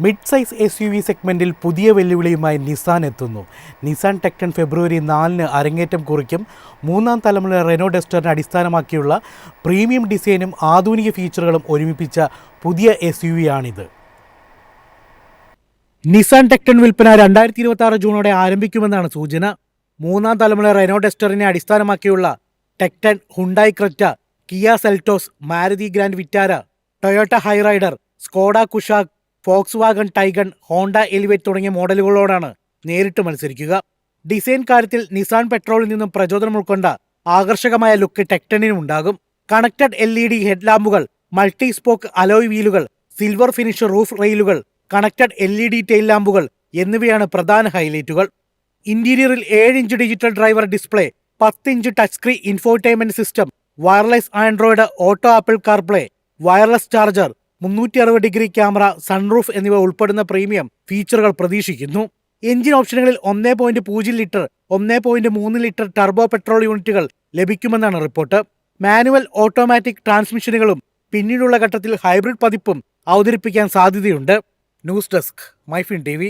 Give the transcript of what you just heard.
Mid size SUV സെഗ്മെന്റിൽ പുതിയ വെല്ലുവിളിയുമായി Nissan എത്തുന്നു. നിസാൻ ടെക്ടൺ ഫെബ്രുവരി 4-ന് അരങ്ങേറ്റം കുറിക്കും. മൂന്നാം തലമുറ റെനോ ഡസ്റ്ററിനെ അടിസ്ഥാനമാക്കിയുള്ള പ്രീമിയം ഡിസൈനും ആധുനിക ഫീച്ചറുകളും ഒരുമിപ്പിച്ച പുതിയ SUV ആണിത്. നിസാൻ ടെക്ടൺ വിൽപ്പന 2026 ജൂണോടെ ആരംഭിക്കുമെന്നാണ് സൂചന. മൂന്നാം തലമുറ റെനോ ഡസ്റ്ററിനെ അടിസ്ഥാനമാക്കിയുള്ള Tekton, Hyundai Creta, Kia Seltos, Maruti Grand Vitara, Toyota Hyryder, Skoda Kushaq, Volkswagen Taigun, Honda Elevate തുടങ്ങിയ മോഡലുകളോടാണ് നേരിട്ട് മത്സരിക്കുക. ഡിസൈൻ കാര്യത്തിൽ നിസാൻ പെട്രോളിൽ നിന്നും പ്രചോദനം ഉൾക്കൊണ്ട ആകർഷകമായ ലുക്ക് ടെക്ടണിനും ഉണ്ടാകും. കണക്റ്റഡ് LED ഹെഡ്ലാമ്പുകൾ, മൾട്ടി സ്പോക്ക് അലോയ് വീലുകൾ, സിൽവർ ഫിനിഷ് റൂഫ് റെയിലുകൾ, കണക്റ്റഡ് LED ടെയിൽ ലാമ്പുകൾ എന്നിവയാണ് പ്രധാന ഹൈലൈറ്റുകൾ. ഇന്റീരിയറിൽ 7 inch digital driver display, 10 inch touch screen infotainment system, wireless Android Auto, Apple CarPlay, wireless charger, 360° camera, sunroof എന്നിവ ഉൾപ്പെടുന്ന പ്രീമിയം ഫീച്ചറുകൾ പ്രതീക്ഷിക്കുന്നു. എഞ്ചിൻ ഓപ്ഷനുകളിൽ 1.0 ലിറ്റർ, 1.3 ലിറ്റർ ടർബോ പെട്രോൾ യൂണിറ്റുകൾ ലഭിക്കുമെന്നാണ് റിപ്പോർട്ട്. മാനുവൽ ഓട്ടോമാറ്റിക് ട്രാൻസ്മിഷനുകളും പിന്നീടുള്ള ഘട്ടത്തിൽ ഹൈബ്രിഡ് പതിപ്പും അവതരിപ്പിക്കാൻ സാധ്യതയുണ്ട്. News desk, MyFin TV.